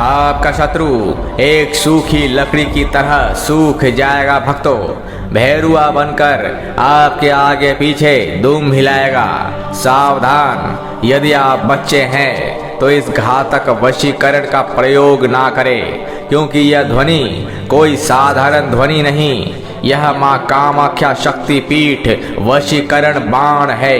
आपका शत्रु एक सूखी लकड़ी की तरह सूख जाएगा भक्तों। भैरुआ बनकर आपके आगे पीछे दुम हिलाएगा। सावधान, यदि आप बच्चे हैं तो इस घातक वशीकरण का प्रयोग ना करें, क्योंकि यह ध्वनि कोई साधारण ध्वनि नहीं। यह माँ कामाख्या शक्तिपीठ वशीकरण बाण है।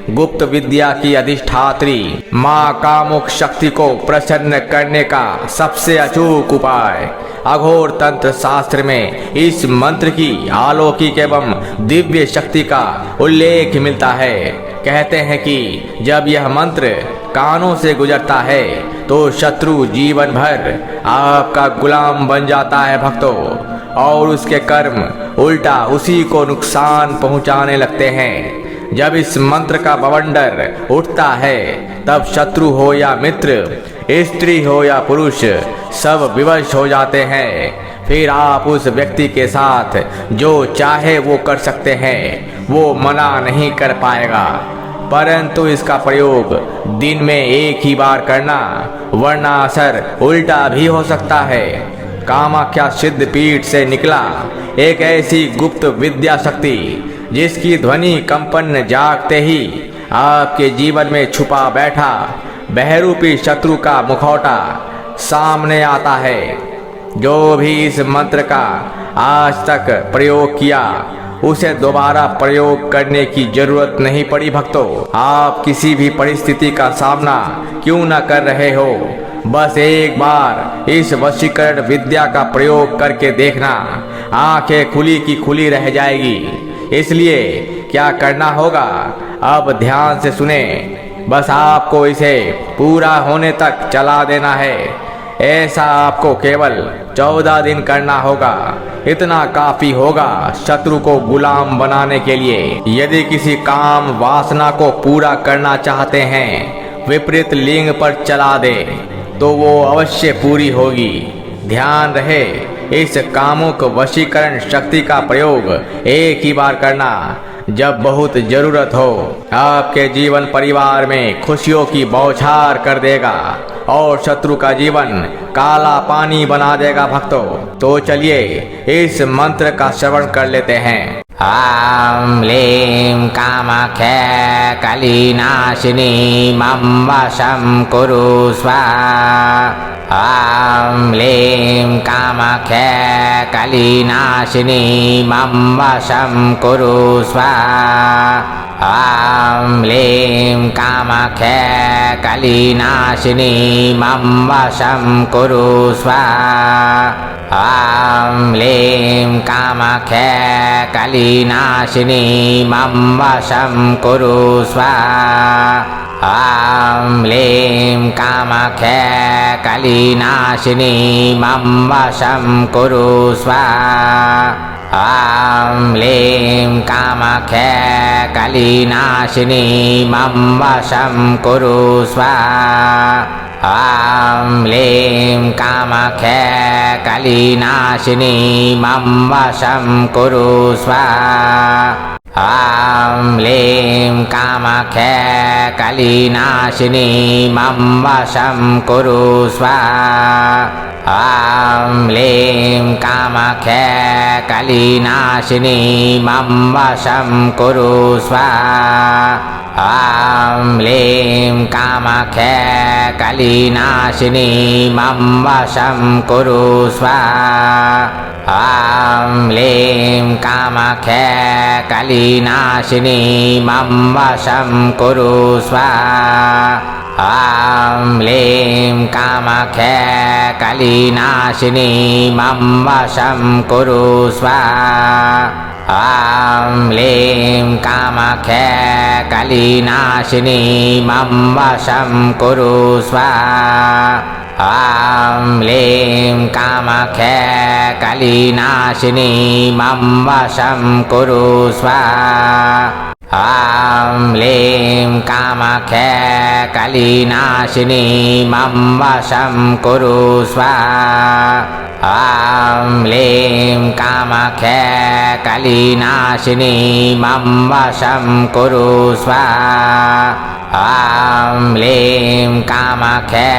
गुप्त विद्या की अधिष्ठात्री माँ कामुक शक्ति को प्रसन्न करने का सबसे अचूक उपाय। अघोर तंत्र शास्त्र में इस मंत्र की अलौकिक एवं दिव्य शक्ति का उल्लेख मिलता है। कहते हैं कि जब यह मंत्र कानों से गुजरता है तो शत्रु जीवन भर आपका गुलाम बन जाता है भक्तों, और उसके कर्म उल्टा उसी को नुकसान पहुंचाने लगते हैं। जब इस मंत्र का बवंडर उठता है तब शत्रु हो या मित्र, स्त्री हो या पुरुष, सब विवश हो जाते हैं। फिर आप उस व्यक्ति के साथ जो चाहे वो कर सकते हैं, वो मना नहीं कर पाएगा। परंतु इसका प्रयोग दिन में एक ही बार करना, वरना असर उल्टा भी हो सकता है। कामाख्या सिद्ध पीठ से निकला एक ऐसी गुप्त विद्या शक्ति जिसकी ध्वनि कंपन जागते ही आपके जीवन में छुपा बैठा बहरूपी शत्रु का मुखौटा सामने आता है। जो भी इस मंत्र का आज तक प्रयोग किया, उसे दोबारा प्रयोग करने की जरूरत नहीं पड़ी भक्तों। आप किसी भी परिस्थिति का सामना क्यों न कर रहे हो, बस एक बार इस वशीकरण विद्या का प्रयोग करके देखना, आंखें खुली की खुली रह जाएगी। इसलिए क्या करना होगा, अब ध्यान से सुने। बस आपको इसे पूरा होने तक चला देना है। ऐसा आपको केवल 14 दिन करना होगा। इतना काफी होगा शत्रु को गुलाम बनाने के लिए। यदि किसी काम वासना को पूरा करना चाहते हैं, विपरीत लिंग पर चला दे तो वो अवश्य पूरी होगी। ध्यान रहे, इस कामुक वशीकरण शक्ति का प्रयोग एक ही बार करना, जब बहुत जरूरत हो। आपके जीवन परिवार में खुशियों की बौछार कर देगा और शत्रु का जीवन काला पानी बना देगा भक्तों। तो चलिए इस मंत्र का श्रवण कर लेते हैं। ॐ लीं कामाख्या कलिनाशिनी मम वशं कुरु स्वाहा। ॐ लीं कामाख्या कलिनाशिनी मम वशं कुरु स्वाहा। ॐ लीं कामाख्या कलिनाशिनी मम वशं कुरु स्वाहा। ॐ लीं कामाख्या कलिनाशिनी मम वशं कुरु स्वाहा। ॐ लीं कामाख्या कलिनाशिनी मम वशं कुरु स्वाहा। ॐ लीं कामाख्या कलिनाशिनी मम वशं कुरु स्वाहा। ॐ लीं कामाख्या कलिनाशिनी मम वशं कुरु स्वाहा। ॐ लीं कामाख्या कलिनाशिनी मम वशं कुरु स्वाहा। ॐ लीं कामाख्या कलिनाशिनी मम वशं कुरु स्वाहा। ॐ लीं कामाख्या कलिनाशिनी मम वशं कुरु स्वाहा। ॐ लीं कामाख्या कलिनाशिनी मम वशं कुरु स्वाहा। ॐ लीं कामाख्या कलिनाशिनी मम वशं कुरु स्वाहा। ॐ लीं कामाख्या कलिनाशिनी मम वशं कुरु स्वाहा। ॐ लीं कामाख्या कलिनाशिनी मम वशं कुरु स्वाहा। ॐ लीं कामाख्ये कलिनाशिनी मम वशं कुरु स्वाहा ॐ लीं कामाख्ये कलिनाशिनी मम वशं कुरु स्वाहा ॐ लीं कामाख्ये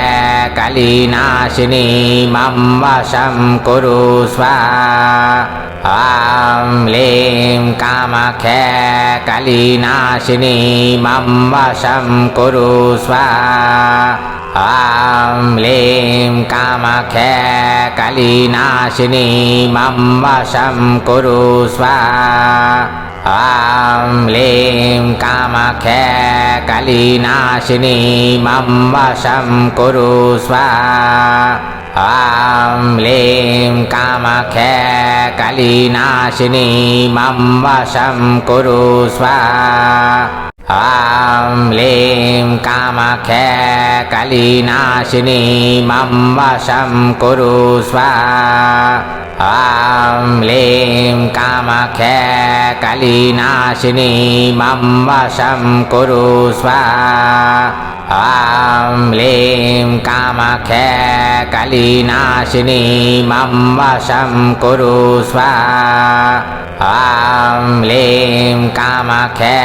कलिनाशिनी मम वशं कुरु स्वाहा ॐ लीं कामाख्ये कलिनाशिनी मम वशं कुरु स्वाहा ॐ लीं कामाख्ये कलिनाशिनी मम वशं कुरु स्वाहा ॐ लीं कामाख्ये कलिनाशिनी मम वशं कुरु स्वाहा ॐ लीं कामाख्ये कलिनाशिनी मम वशं कुरु स्वाहा ॐ लीं कामाख्ये कलिनाशिनी मम वशं कुरु स्वाहा ॐ लीं कामाख्ये कलिनाशिनी मम वशं कुरु स्वाहा ॐ लीं कामाख्ये कलिनाशिनी मम वशं कुरु स्वाहा ॐ लीं कामाख्ये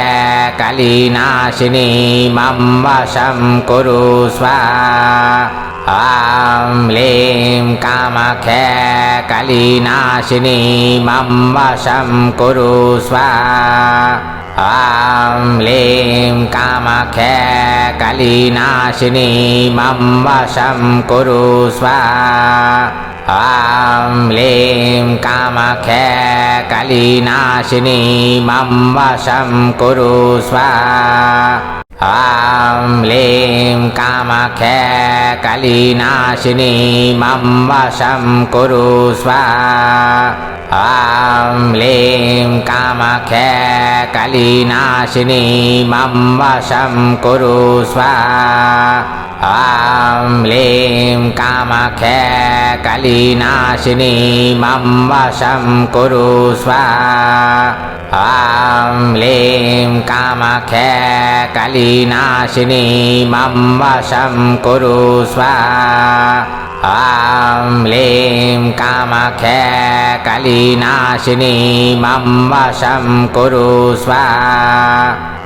कलिनाशिनी मम वशं कुरु स्वाहा ॐ लीं कामाख्ये कलिनाशिनी मम वशं कुरु स्वाहा ॐ लीं कामाख्ये कलिनाशिनी मम वशं कुरु स्वाहा ॐ लीं कामाख्ये कलिनाशिनी मम वशं कुरु स्वाहा ॐ लीं कामाख्ये कलिनाशिनी मम वशं कुरु स्वाहा ॐ लीं कामाख्ये कलिनाशिनी मम वशं कुरु स्वाहा ॐ लीं कामाख्ये कलिनाशिनी मम वशं कुरु स्वाहा ॐ लीं कामाख्ये कलिनाशिनी मम वशं कुरु स्वाहा ॐ लीं कामाख्ये कलिनाशिनी मम वशं कुरु स्वाहा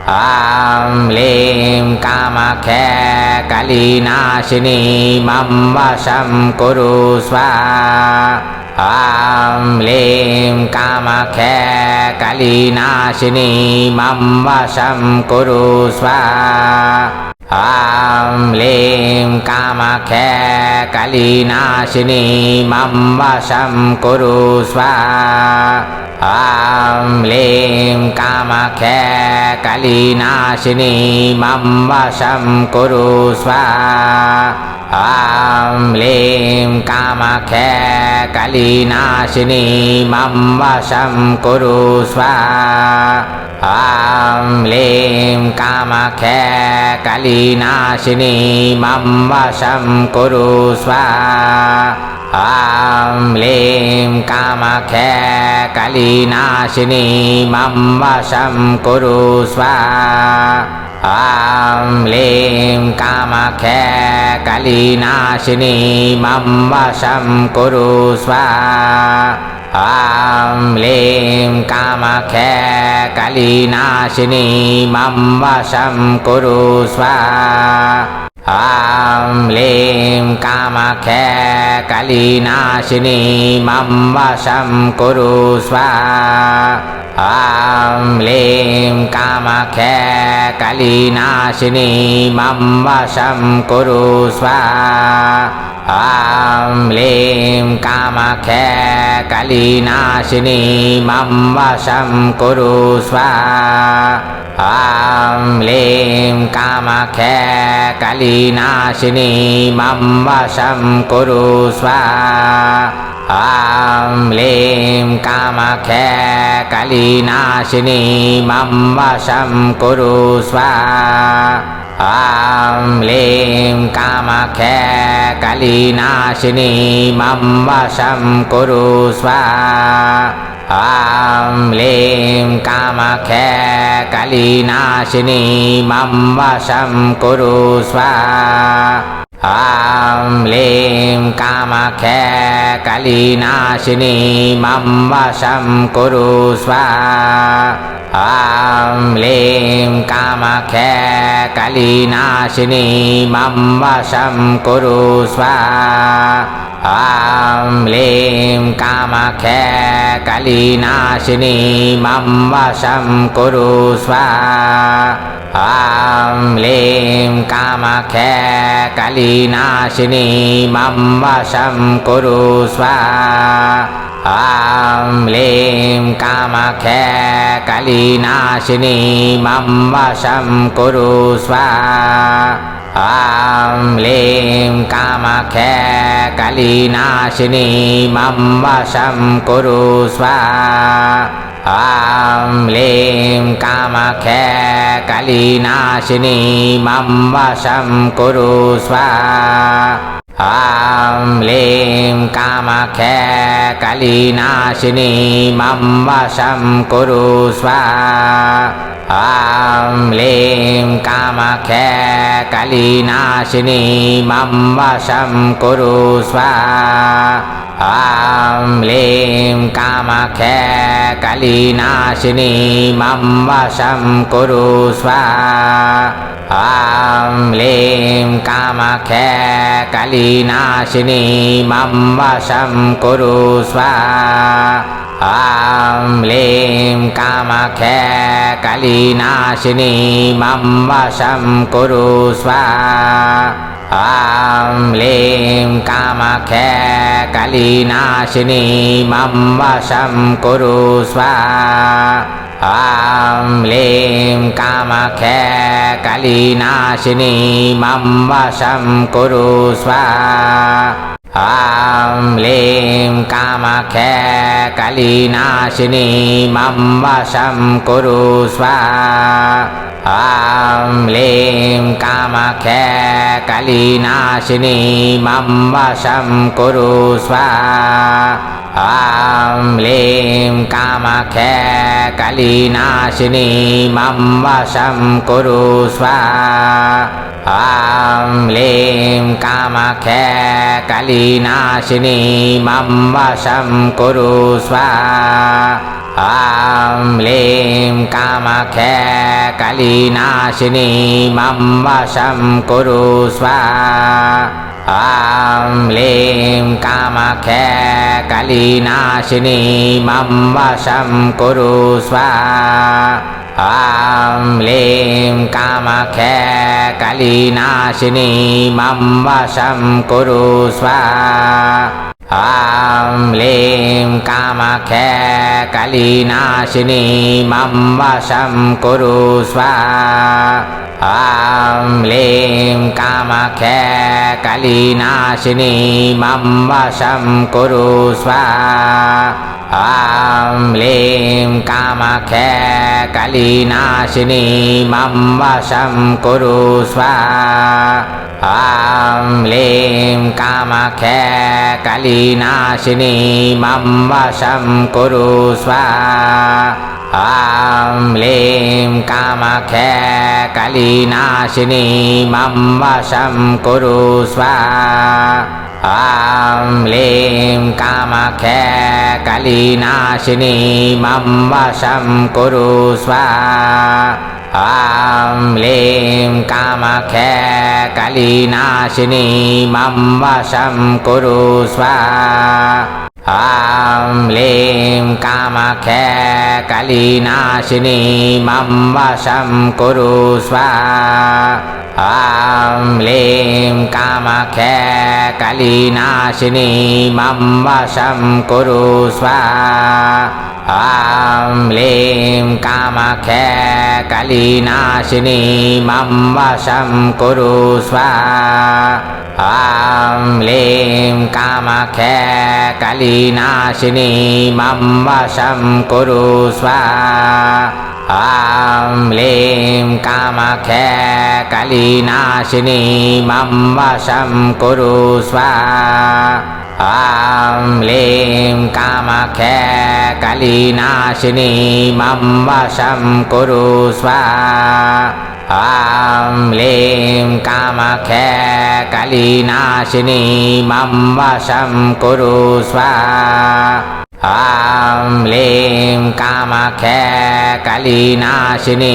ॐ लीं कामाख्ये कलिनाशिनी मम वशं कुरु स्वाहा ॐ लीं कामाख्ये कलिनाशिनी मम वशं कुरु स्वाहा ॐ लीं कामाख्ये कलिनाशिनी मम वशं कुरु स्वाहा ॐ लीं कामाख्ये कलिनाशिनी मम वशं कुरु स्वाहा ॐ लीं कामाख्ये कलिनाशिनी मम वशं कुरु स्वाहा ॐ लीं कामाख्ये कलिनाशिनी मम वशं कुरु स्वाहा ॐ लीं कामाख्ये कलिनाशिनी मम वशं कुरु स्वाहा ॐ लीं कामाख्ये कलिनाशिनी मम वशं कुरु स्वाहा ॐ लीं कामाख्ये कलिनाशिनी मम वशं कुरु स्वाहा ॐ लीं कामाख्ये कलिनाशिनी मम वशं कुरु स्वाहा ॐ लीं कामाख्ये कलिनाशिनी मम वशं कुरु स्वाहा ॐ लीं कामाख्ये कलिनाशिनी मम वशं कुरु स्वाहा ॐ लीं कामाख्ये कलिनाशिनी मम वशं कुरु स्वाहा ॐ लीं कामाख्ये कलिनाशिनी मम वशं कुरु स्वाहा ॐ लीं कामाख्ये कलिनाशिनी मम वशं कुरु स्वाहा ॐ लीं कामाख्ये कलिनाशिनी मम वशं कुरु स्वाहा ॐ लीं कामाख्ये कलिनाशिनी मम वशं कुरु स्वाहा ॐ लीं कामाख्ये कलिनाशिनी मम वशं कुरु स्वाहा ॐ लीं कामाख्ये कलिनाशिनी मम वशं कुरु स्वाहा ॐ लीं कामाख्ये कलिनाशिनी मम वशं कुरु स्वाहा ॐ लीं कामाख्ये कलिनाशिनी मम वशं कुरु स्वाहा ॐ लीं कामाख्ये कलिनाशिनी मम वशं कुरु स्वाहा ॐ लीं कामाख्ये कलिनाशिनी मम वशं कुरु स्वाहा ॐ लीं कामाख्ये कलिनाशिनी मम वशं कुरु स्वाहा ॐ लीं कामाख्ये कलिनाशिनी मम वशं कुरु स्वाहा ॐ लीं कामाख्ये कलिनाशिनी मम वशं कुरु स्वाहा ॐ लीं कामाख्ये कलिनाशिनी मम वशं कुरु स्वाहा ॐ लीं कामाख्ये कलिनाशिनी मम वशं कुरु स्वाहा ॐ लीं कामाख्ये कलिनाशिनी मम वशं कुरु स्वाहा ॐ लीं कामाख्ये कलिनाशिनी मम वशं कुरु स्वाहा ॐ लीं कामाख्ये कलिनाशिनी मम वशं कुरु स्वाहा ॐ लीं कामाख्ये कलिनाशिनी मम वशं कुरु स्वाहा ॐ लीं कामाख्ये कलिनाशिनी मम वशं कुरु स्वाहा ॐ लीं कामाख्ये कलिनाशिनी मम वशं कुरु स्वाहा ॐ लीं कामाख्ये कलिनाशिनी मम वशं कुरु स्वाहा ॐ लीं कामाख्ये कलिनाशिनी मम वशं कुरु स्वाहा ॐ लीं कामाख्ये कलिनाशिनी मम वशं कुरु स्वाहा ॐ लीं कामाख्ये कलिनाशिनी मम वशं कुरु स्वाहा ॐ लीं कामाख्ये कलिनाशिनी मम वशं कुरु स्वाहा ॐ लीं कामाख्ये कलिनाशिनी मम वशं कुरु स्वाहा ॐ लीं कामाख्ये कलिनाशिनी मम वशं कुरु स्वाहा ॐ लीं कामाख्ये कलिनाशिनी मम वशं कुरु स्वाहा ॐ लीं कामाख्ये कलिनाशिनी मम वशं कुरु स्वाहा ॐ लीं कामाख्ये कलिनाशिनी मम वशं कुरु स्वाहा ॐ लीं कामाख्ये कलिनाशिनी मम वशं कुरु स्वाहा ॐ लीं कामाख्ये कलिनाशिनी मम वशं कुरु स्वाहा ॐ लीं कामाख्ये कलिनाशिनी मम वशं कुरु स्वाहा ॐ लीं कामाख्ये कलिनाशिनी मम वशं कुरु स्वाहा ॐ लीं कामाख्ये कलिनाशिनी मम वशं कुरु स्वाहा ॐ लीं कामाख्ये कलिनाशिनी मम वशं कुरु स्वाहा ॐ लीं कामाख्ये कलिनाशिनी मम वशं कुरु स्वाहा ॐ लीं कामाख्ये कलिनाशिनी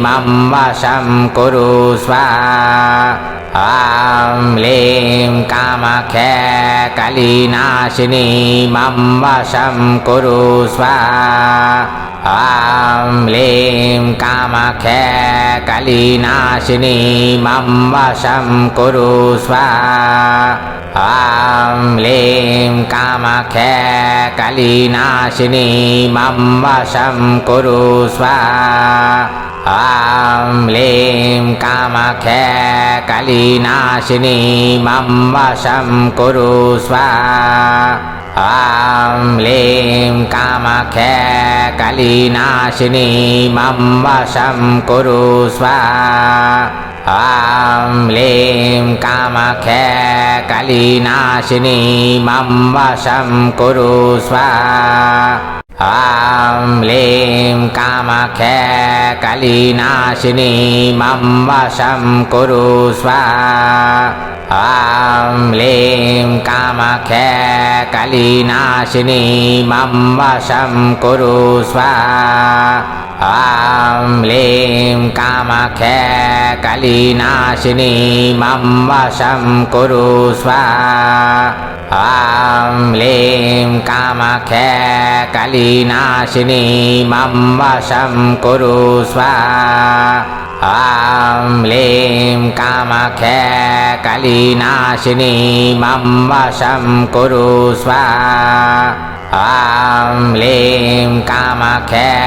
मम वशं कुरु स्वाहा ॐ लीं कामाख्ये कलिनाशिनी मम वशं कुरु स्वाहा ॐ लीं कामाख्ये कलिनाशिनी मम वशं कुरु स्वाहा ॐ लीं कामाख्ये कलिनाशिनी मम वशं कुरु स्वाहा ॐ लीं कामाख्ये कलिनाशिनी मम वशं कुरु स्वाहा ॐ लीं कामाख्ये कलिनाशिनी मम वशं कुरु स्वाहा ॐ लीं कामाख्ये कलिनाशिनी मम वशं कुरु स्वाहा ॐ लीं कामाख्ये कलिनाशिनी मम वशं कुरु स्वाहा ॐ लीं कामाख्ये कलिनाशिनी मम वशं कुरु स्वाहा ॐ लीं कामाख्ये कलिनाशिनी मम वशं कुरु स्वाहा ॐ लीं कामाख्ये कलिनाशिनी मम वशं कुरु स्वाहा ॐ लीं कामाख्ये कलिनाशिनी मम वशं कुरु स्वाहा ॐ लीं कामाख्ये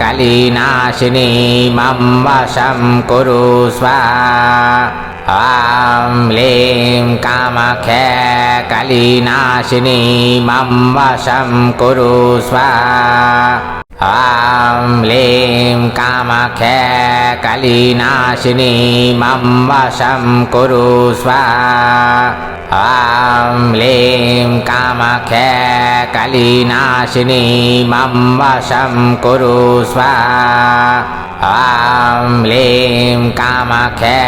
कलिनाशिनी मम वशं कुरु स्वाहा ॐ लीं कामाख्ये कलिनाशिनी मम वशं कुरु स्वाहा ॐ लीं कामाख्ये कलिनाशिनी मम वशं कुरु स्वाहा ॐ लीं कामाख्ये कलिनाशिनी मम वशं कुरु स्वाहा ॐ लीं कामाख्ये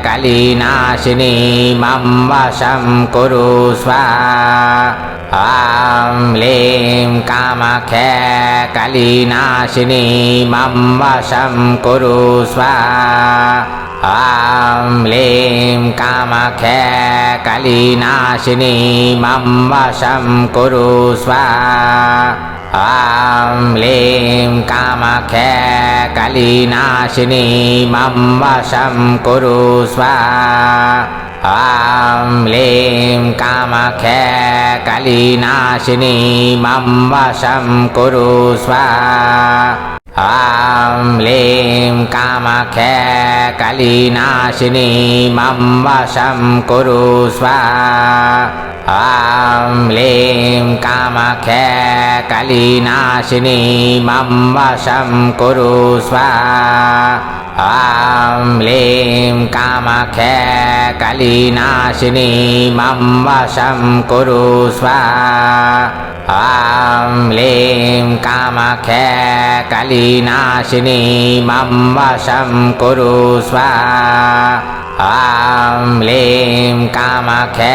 कलिनाशिनी मम वशं कुरु स्वाहा ॐ लीं कामाख्ये कलिनाशिनी मम वशं कुरु स्वाहा ॐ लीं कामाख्ये कलिनाशिनी मम वशं कुरु स्वाहा ॐ लीं कामाख्ये कलिनाशिनी मम वशं कुरु स्वाहा ॐ लीं कामाख्ये कलिनाशिनी मम वशं कुरु स्वाहा ॐ लीं कामाख्ये कलिनाशिनी मम वशं कुरु स्वाहा ॐ लीं कामाख्ये कलिनाशिनी मम वशं कुरु स्वाहा ॐ लीं कामाख्ये कलिनाशिनी मम वशं कुरु स्वाहा ॐ लीं कामाख्ये कलिनाशिनी मम वशं कुरु स्वाहा ॐ लीं कामाख्ये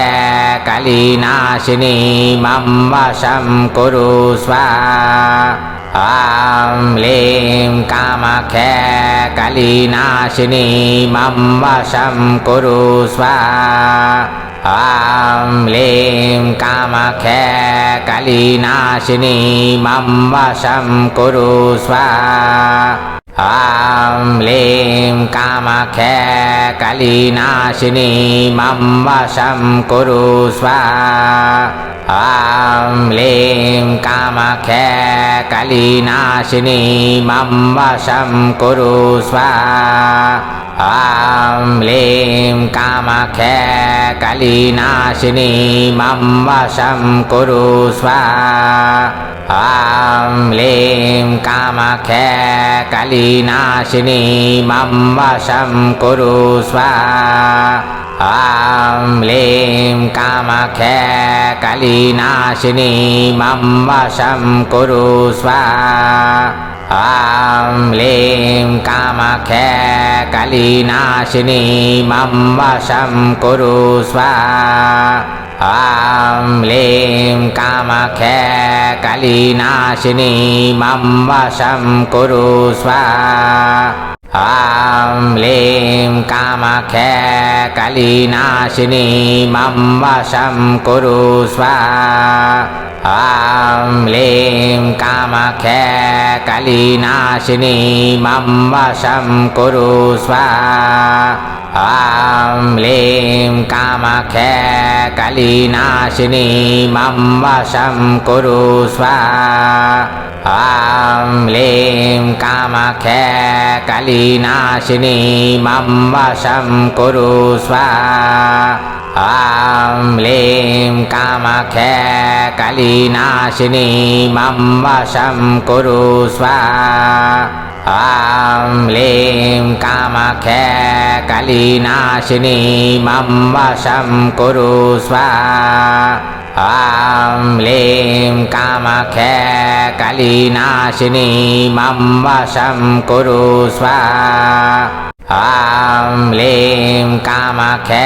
कलिनाशिनी मम वशं कुरु स्वाहा ॐ लीं कामाख्ये कलिनाशिनी मम वशं कुरु स्वाहा ॐ लीं कामाख्ये कलिनाशिनी मम वशं कुरु स्वाहा ॐ लीं कामाख्ये कलिनाशिनी मम वशं कुरु स्वाहा ॐ लीं कामाख्ये कलिनाशिनी मम वशं कुरु स्वाहा ॐ लीं कामाख्ये कलिनाशिनी मम वशं कुरु स्वाहा ॐ लीं कामाख्ये कलिनाशिनी मम वशं कुरु स्वाहा ॐ लीं कामाख्ये कलिनाशिनी मम वशं कुरु स्वाहा ॐ लीं कामाख्ये कलिनाशिनी मम वशं कुरु स्वाहा ॐ लीं कामाख्ये कलिनाशिनी मम वशं कुरु स्वाहा ॐ लीं कामाख्ये कलिनाशिनी मम वशं कुरु स्वाहा ॐ लीं कामाख्ये कलिनाशिनी मम वशं कुरु स्वाहा ॐ लीं कामाख्ये कलिनाशिनी मम वशं कुरु स्वाहा ॐ लीं कामाख्ये कलिनाशिनी मम वशं कुरु स्वाहा ॐ लीं कामाख्ये कलिनाशिनी मम वशं कुरु स्वाहा ॐ लीं कामाख्ये कलिनाशिनी मम वशं कुरु स्वाहा ॐ लीं कामाख्ये कलिनाशिनी मम वशं कुरु स्वाहा ॐ लीं कामाख्ये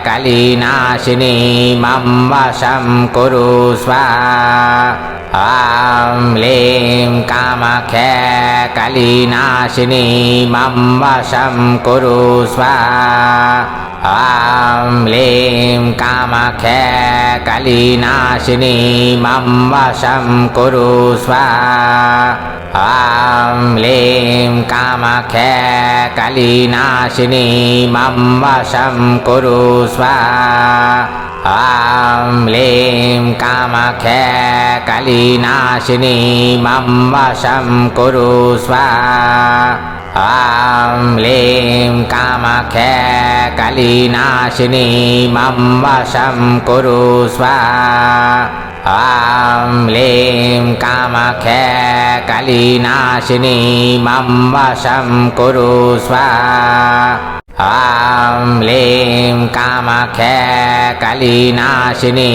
कलिनाशिनी मम वशं कुरु स्वाहा ॐ लीं कामाख्ये कलिनाशिनी मम वशं कुरु स्वाहा ॐ लीं कामाख्ये कलिनाशिनी मम वशं कुरु स्वाहा ॐ लीं कामाख्ये कलिनाशिनी मम वशं कुरु स्वाहा ॐ लीं कामाख्ये कलिनाशिनी मम वशं कुरु स्वाहा ॐ लीं कामाख्ये कलिनाशिनी मम वशं कुरु स्वाहा ॐ लीं कामाख्ये कलिनाशिनी मम वशं कुरु स्वाहा ॐ लीं कामाख्ये कलिनाशिनी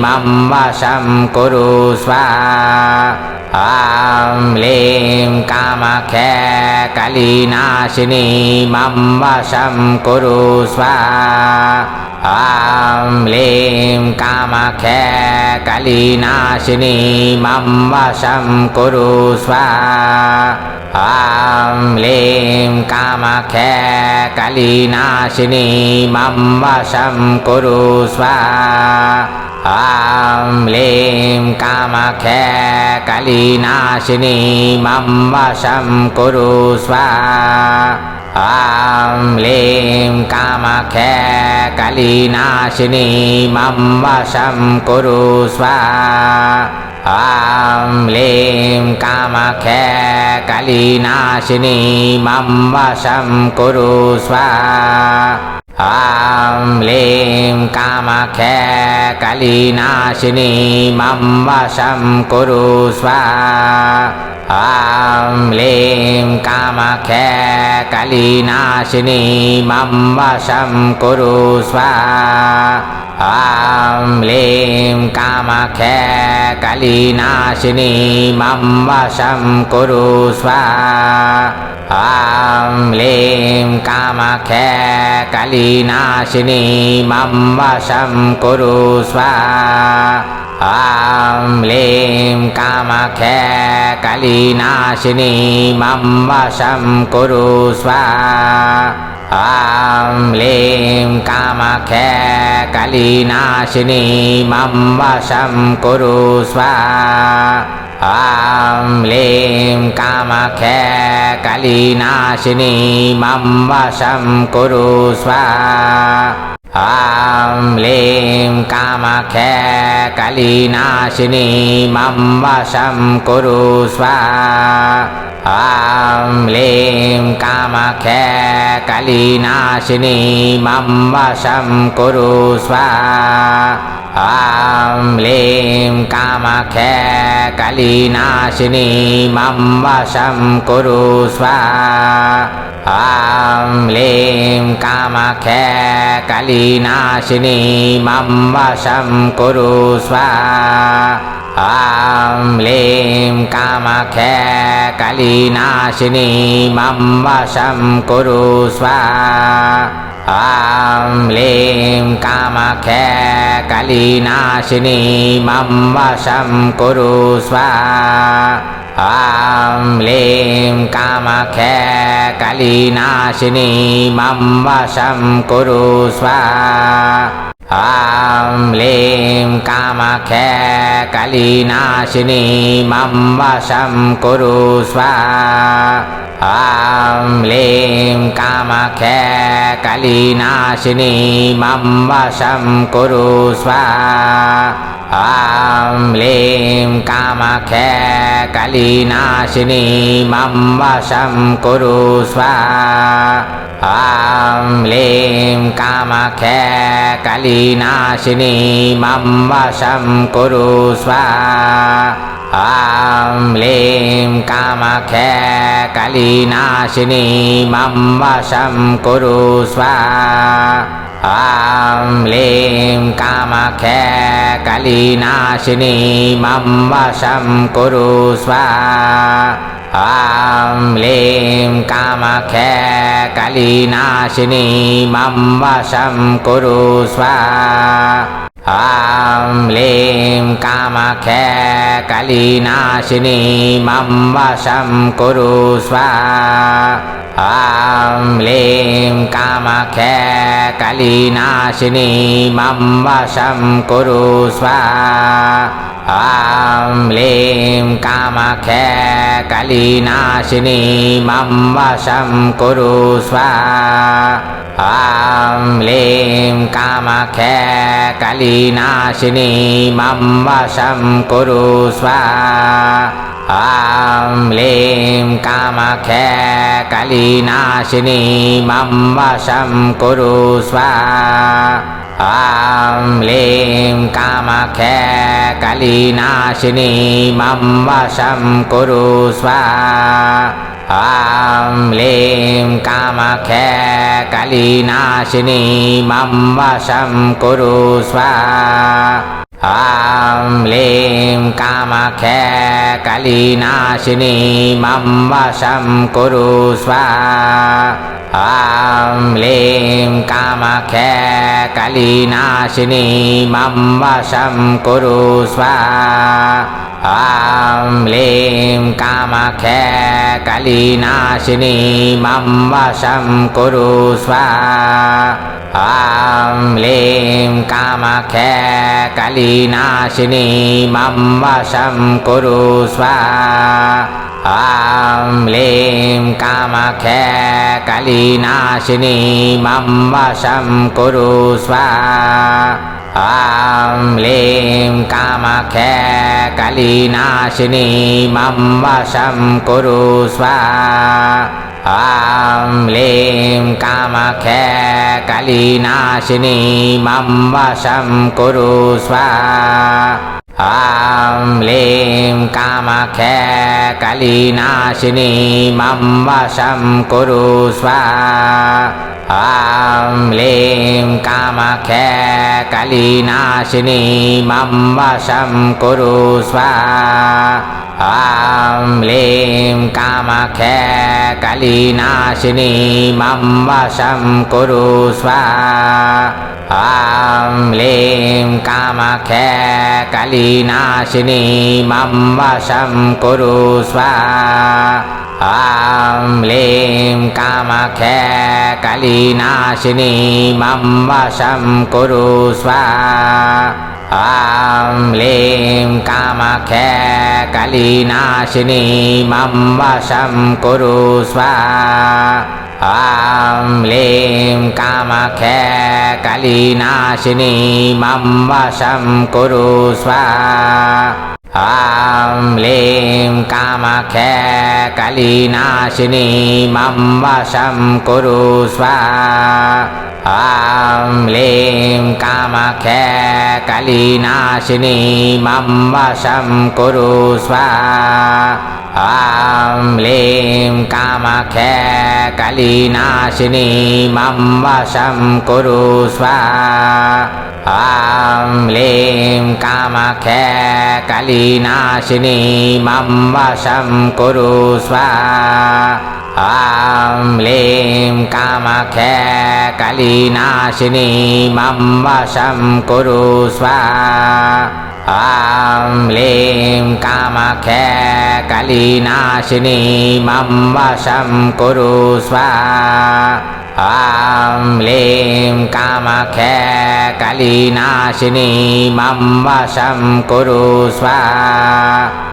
मम वशं कुरु स्वाहा ॐ लीं कामाख्ये कलिनाशिनी मम वशं कुरु स्वाहा ॐ लीं कामाख्ये कलिनाशिनी मम वशं कुरु स्वाहा ॐ लीं कामाख्ये कलिनाशिनी मम वशं कुरु स्वाहा ॐ लीं कामाख्ये कलिनाशिनी मम वशं कुरु स्वाहा ॐ लीं कामाख्ये कलिनाशिनी मम वशं कुरु स्वाहा ॐ लीं कामाख्ये कलिनाशिनी मम वशं कुरु स्वाहा ॐ लीं कामाख्ये कलिनाशिनी मम वशं कुरु स्वाहा ॐ लीं कामाख्ये कलिनाशिनी मम वशं कुरु स्वाहा ॐ लीं कामाख्ये कलिनाशिनी मम वशं कुरु स्वाहा ॐ लीं कामाख्ये कलिनाशिनी मम वशं कुरु स्वाहा ॐ लीं कामाख्ये कलिनाशिनी मम वशं कुरु स्वाहा ॐ लीं कामाख्ये कलिनाशिनी मम वशं कुरु स्वाहा ॐ लीं कामाख्ये कलिनाशिनी मम वशं कुरु स्वाहा ॐ लीं कामाख्ये कलिनाशिनी मम वशं कुरु स्वाहा ॐ लीं कामाख्ये कलिनाशिनी मम वशं कुरु स्वाहा ॐ लीं कामाख्ये कलिनाशिनी मम वशं कुरु स्वाहा ॐ लीं कामाख्ये कलिनाशिनी मम वशं कुरु स्वाहा ॐ लीं कामाख्ये कलिनाशिनी मम वशं कुरु स्वाहा ॐ लीं कामाख्ये कलिनाशिनी मम वशं कुरु स्वाहा ॐ लीं कामाख्ये कलिनाशिनी मम वशं कुरु स्वाहा ॐ लीं कामाख्ये कलिनाशिनी मम वशं कुरु स्वाहा ॐ लीं कामाख्ये कलिनाशिनी मम वशं कुरु स्वाहा ॐ लीं कामाख्ये कलिनाशिनी मम वशं कुरु स्वाहा ॐ लीं कामाख्ये कलिनाशिनी मम वशं कुरु स्वाहा ॐ लीं कामाख्ये कलिनाशिनी मम वशं कुरु स्वाहा ॐ लीं कामाख्ये कलिनाशिनी मम वशं कुरु स्वाहा ॐ लीं कामाख्ये कलिनाशिनी मम वशं कुरु स्वाहा ॐ लीं कामाख्ये कलिनाशिनी मम वशं कुरु स्वाहा ॐ लीं कामाख्ये कलिनाशिनी मम वशं कुरु स्वाहा ॐ लीं कामाख्ये कलिनाशिनी मम वशं कुरु स्वाहा ॐ लीं कामाख्ये कलिनाशिनी मम वशं कुरु स्वाहा ॐ लीं कामाख्ये कलिनाशिनी मम वशं कुरु स्वाहा ॐ लीं कामाख्ये कलिनाशिनी मम वशं कुरु स्वाहा ॐ लीं कामाख्ये कलिनाशिनी मम वशं कुरु स्वाहा ॐ लीं कामाख्ये कलिनाशिनी मम वशं कुरु स्वाहा ॐ लीं कामाख्ये कलिनाशिनी मम वशं कुरु स्वाहा ॐ लीं कामाख्ये कलिनाशिनी मम वशं कुरु स्वाहा ॐ लीं कामाख्ये कलिनाशिनी मम वशं कुरु स्वाहा ॐ लीं कामाख्ये कलिनाशिनी मम वशं कुरु स्वाहा ॐ लीं कामाख्ये कलिनाशिनी मम वशं कुरु स्वाहा ॐ लीं कामाख्ये कलिनाशिनी मम वशं कुरु स्वाहा ॐ लीं कामाख्ये कलिनाशिनी मम वशं कुरु स्वाहा ॐ लीं कामाख्ये कलिनाशिनी मम वशं कुरु स्वाहा ॐ लीं कामाख्ये कलिनाशिनी मम वशं कुरु स्वाहा ॐ लीं कामाख्ये कलिनाशिनी मम वशं कुरु स्वाहा ॐ लीं कामाख्ये कलिनाशिनी मम वशं कुरु स्वाहा ॐ लीं कामाख्ये कलिनाशिनी मम वशं कुरु स्वाहा ॐ लीं कामाख्ये कलिनाशिनी मम वशं कुरु स्वाहा ॐ लीं कामाख्ये कलिनाशिनी मम वशं कुरु स्वाहा ॐ लीं कामाख्ये कलिनाशिनी मम वशं कुरु स्वाहा ॐ लीं कामाख्ये कलिनाशिनी मम वशं कुरु स्वाहा ॐ लीं कामाख्ये कलिनाशिनी मम वशं कुरु स्वाहा ॐ लीं कामाख्ये कलिनाशिनी मम वशं कुरु स्वाहा ॐ लीं कामाख्ये कलिनाशिनी मम वशं कुरु स्वाहा ॐ लीं कामाख्ये कलिनाशिनी मम वशं कुरु स्वाहा।